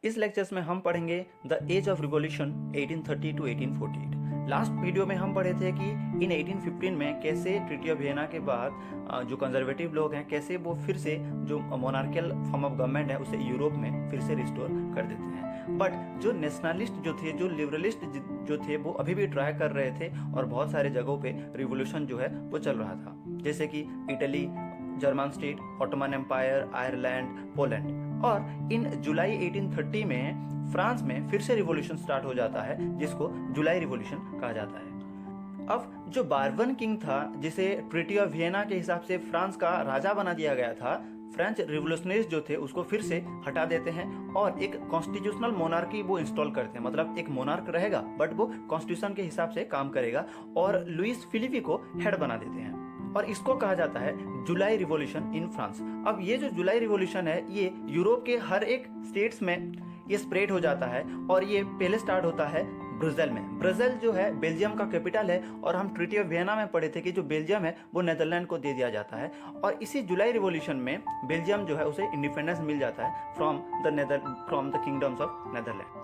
इस लेक्चर्स में हम पढ़ेंगे the age of revolution 1830 to 1848। Last video में हम पढ़े थे कि इन 1815 में कैसे ट्रीटी ऑफ वियना के बाद जो कंजर्वेटिव लोग हैं कैसे वो फिर से जो मोनार्कियल फॉर्म ऑफ गवर्नमेंट है उसे यूरोप में फिर से रिस्टोर कर देते हैं। बट जो नेशनलिस्ट जो थे, जो लिबरलिस्ट जो थे, वो अभी भी ट्राई कर रहे थे और बहुत सारे जगहों पे रिवोल्यूशन जो है वो चल रहा था, जैसे कि Italy, German state, Ottoman empire, Ireland, Poland. और इन जुलाई 1830 में फ्रांस में फिर से रिवॉल्यूशन स्टार्ट हो जाता है, जिसको जुलाई रिवॉल्यूशन कहा जाता है। अब जो बार्बन किंग था, जिसे ट्रीटी ऑफ वियना के हिसाब से फ्रांस का राजा बना दिया गया था, फ्रेंच रिवोल्यूशनरीज जो थे उसको फिर से हटा देते हैं और एक कॉन्स्टिट्यूशनल मोनार्की वो इंस्टॉल करते हैं। मतलब एक मोनार्क रहेगा बट वो कॉन्स्टिट्यूशन के हिसाब से काम करेगा और लुइस फिलिपी को हेड बना देते हैं और इसको कहा जाता है जुलाई रिवॉल्यूशन इन फ्रांस। अब ये जो जुलाई रिवॉल्यूशन है ये यूरोप के हर एक स्टेट्स में ये स्प्रेड हो जाता है और ये पहले स्टार्ट होता है ब्रुसेल में। ब्रुसेल जो है बेल्जियम का कैपिटल है और हम ट्रीटी ऑफ वियना में पढ़े थे कि जो बेल्जियम है वो नेदरलैंड को दे दिया जाता है और इसी जुलाई रिवॉल्यूशन में बेल्जियम जो है उसे इंडिपेंडेंस मिल जाता है from the kingdoms of Netherland.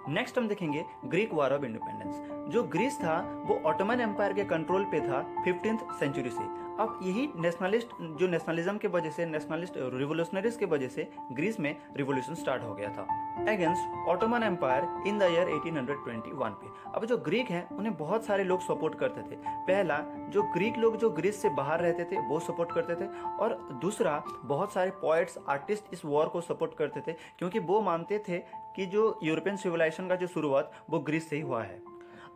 Next हम देखेंगे ग्रीक वॉर ऑफ इंडिपेंडेंस। जो ग्रीस था वो ऑटोमन एम्पायर के कंट्रोल पे था 15th सेंचुरी से। अब यही नेशनलिज्म के वजह से, नेशनलिस्ट रिवोल्यूशनरीज के वजह से ग्रीस में रिवोल्यूशन स्टार्ट हो गया था against Ottoman empire in the year 1821 पे। अब जो ग्रीक हैं उन्हें बहुत सारे लोग सपोर्ट करते थे। पहला, जो ग्रीक लोग जो ग्रीस से बाहर रहते थे वो सपोर्ट करते थे और दूसरा, बहुत सारे पोएट्स, आर्टिस्ट इस वॉर को सपोर्ट करते थे क्योंकि वो मानते थे कि जो यूरोपियन सिविलाइजेशन का जो शुरुआत वो ग्रीस से ही हुआ है।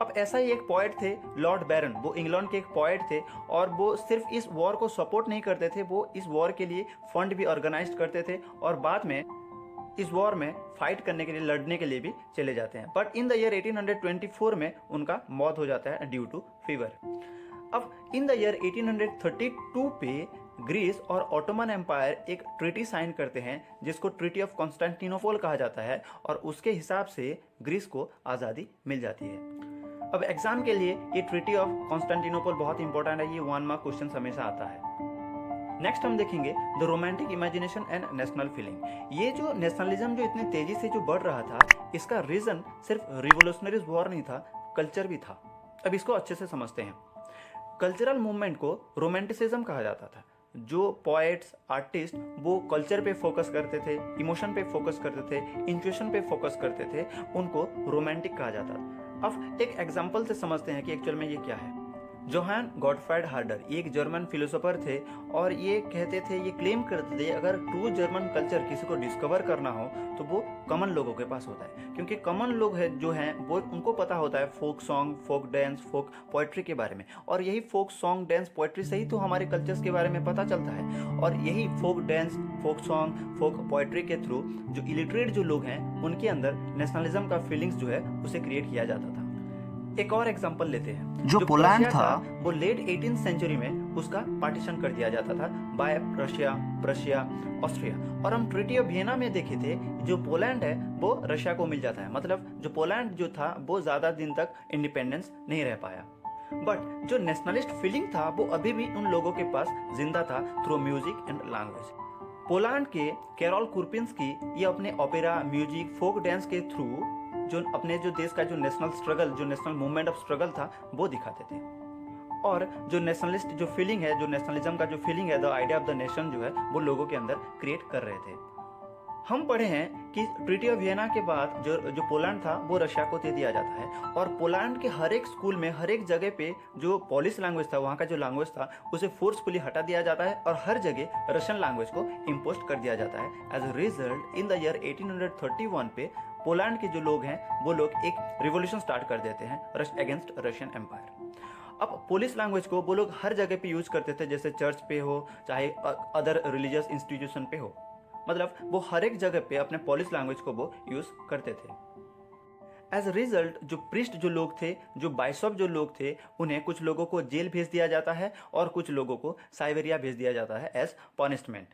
अब ऐसा ही एक पोएट थे लॉर्ड बैरन, वो इंग्लैंड के एक पोएट थे और वो सिर्फ इस वॉर को सपोर्ट नहीं करते थे, वो इस वॉर के लिए फंड भी ऑर्गेनाइज करते थे और बाद में इस वॉर में फाइट करने के लिए, लड़ने के लिए भी चले जाते हैं। बट इन द ईयर 1824 में उनका मौत हो जाता है ड्यू टू फीवर। अब इन द ईयर 1832 पे ग्रीस और ऑटोमन एम्पायर एक ट्रीटी साइन करते हैं जिसको ट्रीटी ऑफ कॉन्स्टेंटिनोपल कहा जाता है और उसके हिसाब से ग्रीस को आज़ादी मिल जाती है। अब एग्जाम के लिए ये ट्रीटी ऑफ कॉन्स्टेंटिनोपल बहुत इंपॉर्टेंट है, ये 1 मार्क क्वेश्चन हमेशा आता है। नेक्स्ट हम देखेंगे the romantic imagination and national feeling. ये जो नेशनलिज्म जो इतने तेजी से जो बढ़ रहा था, इसका रीजन सिर्फ रिवोल्यूशनरीज वॉर नहीं था, कल्चर भी था। अब इसको अच्छे से समझते हैं। कल्चरल मूवमेंट को रोमांटिसिज्म कहा जाता था। जो पोएट्स, आर्टिस्ट वो कल्चर पे फोकस करते थे, इमोशन पे फोकस करते थे, इंट्यूशन पे फोकस करते थे, उनको रोमांटिक कहा जाता था। अब एक एग्जांपल से समझते हैं कि एक्चुअल में ये क्या है। जोहान गॉटफ्राइड हार्डर ये एक जर्मन फिलोसोफर थे और ये कहते थे, ये क्लेम करते थे, अगर ट्रू जर्मन कल्चर किसी को डिस्कवर करना हो तो वो कॉमन लोगों के पास होता है, क्योंकि कॉमन लोग है जो हैं वो उनको पता होता है फोक सॉन्ग, फोक डांस, फोक पोएट्री के बारे में। और यही फोक सॉन्ग, डांस, पोएट्री से ही तो हमारे कल्चर्स के बारे में पता चलता है। और यही फोक डांस, फोक सॉन्ग, फोक पोएट्री के थ्रू जो इलिटरेट जो लोग हैं उनके अंदर नेशनलिज्म का फीलिंग्स जो है उसे क्रिएट किया जाता था। एक और एग्जांपल लेते हैं। जो पोलैंड था वो लेट 18th सेंचुरी में उसका पार्टीशन कर दिया जाता था बाय रशिया, प्रशिया, ऑस्ट्रिया। और हम ट्रीटी ऑफ वियना में देखे थे जो पोलैंड है वो रशिया को मिल जाता है। मतलब जो पोलैंड जो था वो ज्यादा दिन तक इंडिपेंडेंस नहीं रह पाया। बट जो नेशनलिस्ट फीलिंग था वो अभी भी उन लोगों के पास जिंदा था through music and language. Poland के कैरोल कुरपिंस्की ये अपने ओपेरा, म्यूजिक, फोक डांस के थ्रू जो अपने जो देश का जो नेशनल स्ट्रगल, जो नेशनल मूवमेंट ऑफ स्ट्रगल था वो दिखाते थे। और जो नेशनलिस्ट जो फीलिंग है, जो नेशनलिज्म का जो फीलिंग है, the idea of the nation जो है वो लोगों के अंदर क्रिएट कर रहे थे। हम पढ़े हैं कि ट्रीटी ऑफ वियना के बाद जो पोलैंड था वो रशिया को दे दिया जाता है और पोलैंड के हर एक स्कूल में, हर एक जगह पे जो पोलिश लैंग्वेज था, वहाँ का जो लैंग्वेज था उसे फोर्सफुली हटा दिया जाता है और हर जगह रशियन लैंग्वेज को इम्पोज कर दिया जाता है। As a result in the year 1831 पे पोलैंड के जो लोग हैं वो लोग एक रिवॉल्यूशन स्टार्ट कर देते हैं अगेंस्ट रशियन एम्पायर। अब पोलिश लैंग्वेज को वो लोग हर जगह पे यूज करते थे, जैसे चर्च पे हो चाहे अदर रिलीजियस इंस्टीट्यूशन पे हो। मतलब वो हर एक जगह पे अपने पोलिश लैंग्वेज को वो यूज करते थे। एज अ रिजल्ट जो प्रिस्ट जो लोग थे, जो बाइशॉप जो लोग थे, उन्हें कुछ लोगों को जेल भेज दिया जाता है और कुछ लोगों को साइबेरिया भेज दिया जाता है एज पनिशमेंट।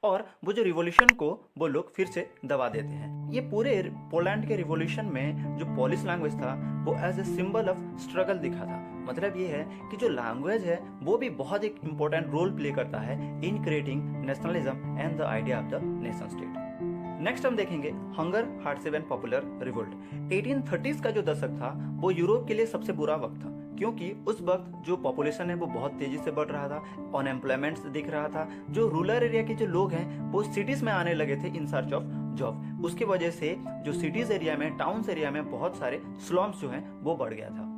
और वो जो रिवॉल्यूशन को वो लोग फिर से दबा देते हैं। ये पूरे पोलैंड के रिवॉल्यूशन में जो पोलिश लैंग्वेज था वो as a symbol of struggle दिखा था। मतलब ये है कि जो लैंग्वेज है वो भी बहुत एक इंपॉर्टेंट रोल प्ले करता है in creating nationalism and the idea of the nation state. Next हम देखेंगे hunger, hardship and popular revolt. 1830s का जो दशक था वो यूरोप के लिए सबसे बुरा वक्त था, क्योंकि उस वक्त जो पॉपुलेशन है वो बहुत तेजी से बढ़ रहा था, अनएम्प्लॉयमेंट दिख रहा था, जो रूरल एरिया के जो लोग हैं वो सिटीज में आने लगे थे इन सर्च ऑफ जॉब। उसकी वजह से जो सिटीज एरिया में, टाउन्स एरिया में बहुत सारे स्लम्स जो हैं वो बढ़ गया था।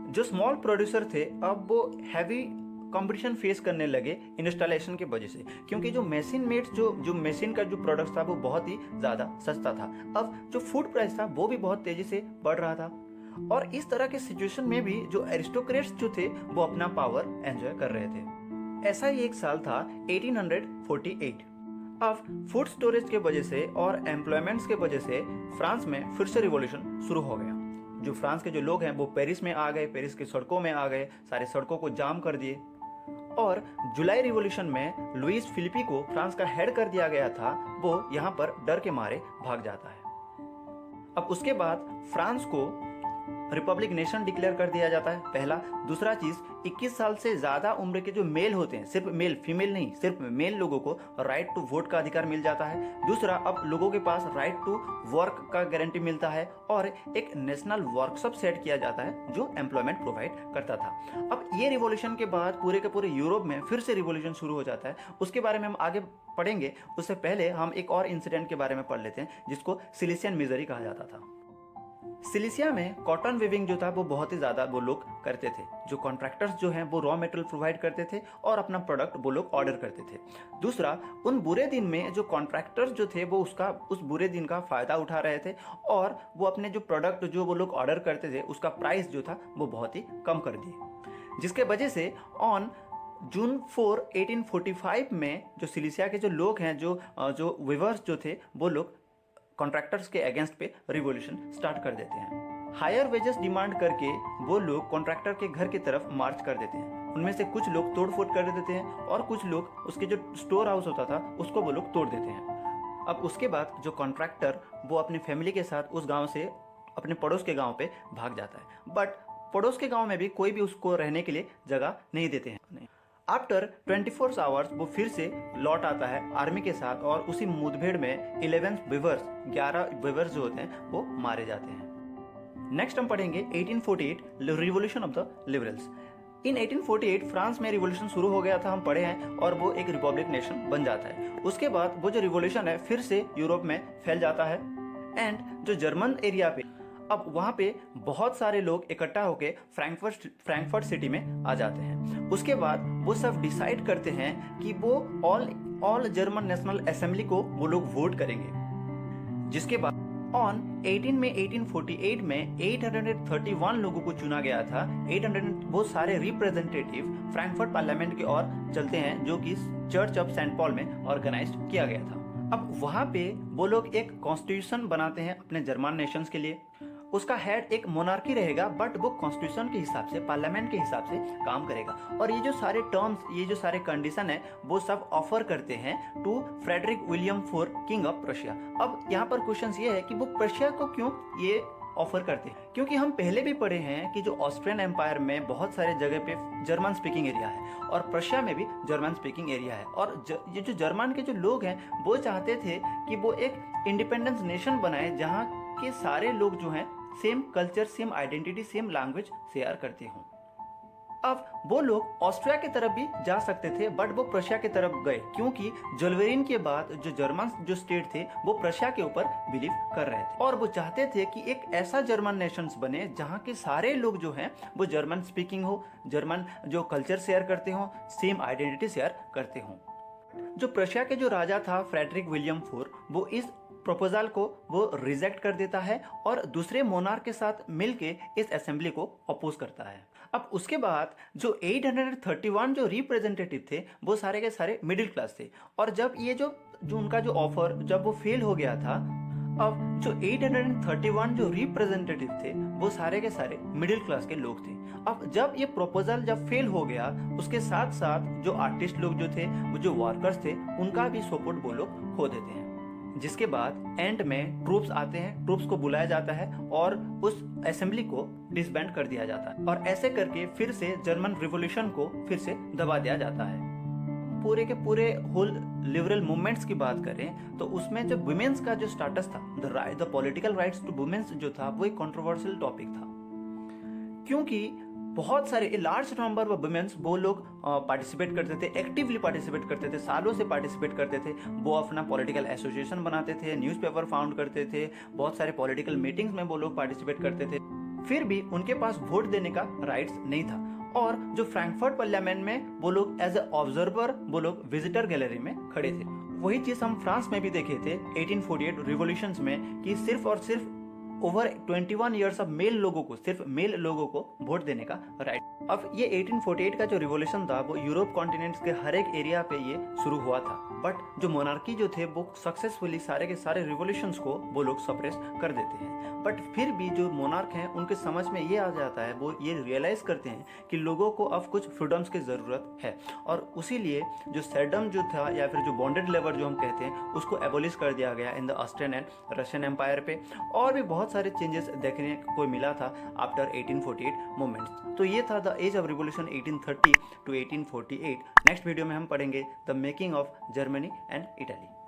जो स्मॉल प्रोड्यूसर थे अब वो हैवी कंपटीशन फेस करने लगे इंस्टॉलेशन की वजह से, क्योंकि जो मशीन मेड जो मशीन का जो प्रोडक्ट था वो बहुत ही ज़्यादा सस्ता था। अब जो फूड प्राइस था वो भी बहुत तेज़ी से बढ़ रहा था, और इस तरह के सिचुएशन में भी जो एरिस्टोक्रेट्स जो थे वो अपना पावर एंजॉय कर रहे थे। ऐसा ही एक साल था 1848। अब फूड स्टोरेज के वजह से और एम्प्लॉयमेंट्स के वजह से फ्रांस में फिर से रिवॉल्यूशन शुरू हो गया। जो फ्रांस के जो लोग हैं वो पेरिस में आ गए, पेरिस की सड़कों में आ गए, सारे सड़कों को जाम कर दिए, और जुलाई रिवॉल्यूशन में लुइस फिलिपी को फ्रांस का हेड कर दिया गया था, वो यहाँ पर डर के मारे भाग जाता है। अब उसके बाद फ्रांस को रिपब्लिक नेशन डिक्लेयर कर दिया जाता है, पहला। दूसरा चीज, 21 साल से ज्यादा उम्र के जो मेल होते हैं, सिर्फ मेल, फीमेल नहीं, सिर्फ मेल लोगों को राइट टू वोट का अधिकार मिल जाता है। दूसरा, अब लोगों के पास राइट टू वर्क का गारंटी मिलता है, और एक नेशनल वर्कशॉप सेट किया जाता है जो एम्प्लॉयमेंट प्रोवाइड करता था। अब ये रिवॉल्यूशन के बाद पूरे के पूरे यूरोप में फिर से रिवॉल्यूशन शुरू हो जाता है। उसके बारे में हम आगे पढ़ेंगे, उससे पहले हम एक और इंसिडेंट के बारे में पढ़ लेते हैं जिसको सिलिसियन मिजरी कहा जाता था। सिलिसिया में कॉटन वीविंग जो था वो बहुत ही ज़्यादा वो लोग करते थे। जो कॉन्ट्रैक्टर्स जो हैं वो रॉ मटेरियल प्रोवाइड करते थे और अपना प्रोडक्ट वो लोग ऑर्डर करते थे। दूसरा, उन बुरे दिन में जो कॉन्ट्रैक्टर्स जो थे वो उस बुरे दिन का फ़ायदा उठा रहे थे, और वो अपने जो प्रोडक्ट जो वो लोग ऑर्डर करते थे उसका प्राइस जो था वो बहुत ही कम कर दिए, जिसके वजह से ऑन जून 4, 1845 में जो सिलिसिया के जो लोग हैं, जो वीवर्स जो थे, वो लोग कॉन्ट्रैक्टर्स के अगेंस्ट पे रिवॉल्यूशन स्टार्ट कर देते हैं। हायर वेजेस डिमांड करके वो लोग कॉन्ट्रैक्टर के घर की तरफ मार्च कर देते हैं। उनमें से कुछ लोग तोड़फोड़ कर देते हैं, और कुछ लोग उसके जो स्टोर हाउस होता था उसको वो लोग तोड़ देते हैं। अब उसके बाद जो कॉन्ट्रैक्टर वो अपनी फैमिली के साथ उस गाँव से अपने पड़ोस के गाँव पे भाग जाता है, बट पड़ोस के गाँव में भी कोई भी उसको रहने के लिए जगह नहीं देते हैं। आफ्टर 24 आवर्स वो फिर से लौट आता है आर्मी के साथ, और उसी मुठभेड़ में 11 वीवर्स जो होते हैं वो मारे जाते हैं। नेक्स्ट हम पढ़ेंगे 1848 revolution of the liberals. In 1848 France में रिवॉल्यूशन शुरू हो गया था, हम पढ़े हैं, और वो एक रिपब्लिक नेशन बन जाता है। उसके बाद वो जो रिवॉल्यूशन है फिर से यूरोप में फैल जाता है, एंड जो जर्मन एरिया पे अब वहाँ पे बहुत सारे लोग इकट्ठा होकर फ्रैंकफर्ट सिटी में आ जाते हैं। उसके बाद वो सब डिसाइड करते हैं कि वो ऑल जर्मन नेशनल असेंबली को वो लोग वोट करेंगे, जिसके बाद ऑन 1848 में 831 लोगों को चुना गया था। 800 वो सारे रिप्रेजेंटेटिव फ्रैंकफर्ट पार्लियामेंट की ओर चलते हैं, जो कि चर्च ऑफ सेंट पॉल में ऑर्गेनाइज किया गया था। अब वहाँ पे वो लोग एक कॉन्स्टिट्यूशन बनाते हैं अपने जर्मन नेशंस के लिए। उसका हेड एक मोनार्की रहेगा, बट वो कॉन्स्टिट्यूशन के हिसाब से, पार्लियामेंट के हिसाब से काम करेगा, और ये जो सारे टर्म्स, ये जो सारे कंडीशन है वो सब ऑफर करते हैं to Frederick William four, king of Prussia. अब यहाँ पर क्वेश्चन ये है कि वो प्रशिया को क्यों ये ऑफर करते हैं, क्योंकि हम पहले भी पढ़े हैं कि जो ऑस्ट्रियन एम्पायर में बहुत सारे जगह पे जर्मन स्पीकिंग एरिया है, और प्रशिया में भी जर्मन स्पीकिंग एरिया है, और ये जो जर्मन के जो लोग हैं वो चाहते थे कि वो एक इंडिपेंडेंस नेशन बनाए जहाँ के सारे लोग जो हैं same culture, same identity, same language share करते हों। अब वो लोग ऑस्ट्रिया की तरफ भी जा सकते थे, बट वो प्रशिया की तरफ गए, क्योंकि जोल्वेरिन के बाद जो जर्मन जो स्टेट थे वो प्रशिया के ऊपर बिलीव कर रहे थे, और वो चाहते थे कि एक ऐसा जर्मन नेशंस बने जहाँ के सारे लोग जो हैं वो जर्मन स्पीकिंग हो, जर्मन जो कल्चर शेयर करते हों, सेम आइडेंटिटी शेयर करते हों। जो प्रशिया के जो राजा था फ्रेडरिक विलियम फोर, वो इस प्रपोजल को वो रिजेक्ट कर देता है, और दूसरे मोनार्क के साथ मिलके इस असेंबली को अपोज करता है। अब उसके बाद जो 831 जो रिप्रेजेंटेटिव थे वो सारे के सारे मिडिल क्लास थे, और जब ये जो उनका जो ऑफर जब वो फेल हो गया था, अब जो 831 जो रिप्रेजेंटेटिव थे वो सारे के सारे मिडिल क्लास के लोग थे। अब जब ये प्रपोजल जब फेल हो गया, उसके साथ साथ जो आर्टिस्ट लोग जो थे, वो जो वर्कर्स थे, उनका भी सपोर्ट वो लोग खो देते हैं। जिसके बाद एंड में ट्रूप्स आते हैं, ट्रूप्स को बुलाया जाता है और उस असेंबली को डिसबैंड कर दिया जाता है, और ऐसे करके फिर से जर्मन रिवॉल्यूशन को फिर से दबा दिया जाता है। हम पूरे के पूरे होल लिबरल मूवमेंट्स की बात करें तो उसमें जो वुमेन्स का जो स्टेटस था, the political rights to womens जो था, वो एक कंट्रोवर्शियल टॉपिक था, क्योंकि बहुत सारे लार्ज नंबर ऑफ वुमेन्स वो लोग पार्टिसिपेट करते थे, एक्टिवली पार्टिसिपेट करते थे, सालों से पार्टिसिपेट करते थे। वो अपना पॉलिटिकल एसोसिएशन बनाते थे, न्यूज़पेपर फाउंड करते थे, बहुत सारे पॉलिटिकल मीटिंग्स में वो लोग पार्टिसिपेट करते थे। फिर भी उनके पास वोट देने का राइट्स नहीं था। और जो फ्रैंकफर्ट पार्लियामेंट में वो लोग एज ए ऑब्जर्वर, वो लोग विजिटर गैलरी में खड़े थे। वही चीज़ हम फ्रांस में भी देखे थे 1848 रिवॉल्यूशंस में, कि सिर्फ और सिर्फ ओवर 21 ईयर्स ऑफ मेल लोगों को, सिर्फ मेल लोगों को वोट देने का राइट। अब ये 1848 का जो रिवॉल्यूशन था वो यूरोप कॉन्टिनेंट्स के हर एक एरिया पे ये शुरू हुआ था। बट जो मोनार्की जो थे वो सक्सेसफुली सारे के सारे रिवॉल्यूशंस को वो लोग सप्रेस कर देते हैं। बट फिर भी जो मोनार्क हैं उनके समझ में ये आ जाता है, वो ये रियलाइज करते हैं कि लोगों को अब कुछ फ्रीडम्स की ज़रूरत है, और उसीलिए जो सेडम जो था या फिर जो बॉन्डेड लेबर जो हम कहते हैं उसको एबोलिश कर दिया गया in the Austrian and Russian empire पे। और भी बहुत सारे चेंजेस देखने को मिला था आफ्टर 1848 मूवमेंट्स। तो ये था the age of revolution 1830 to 1848। Next video में हम पढ़ेंगे the making of Germany and Italy.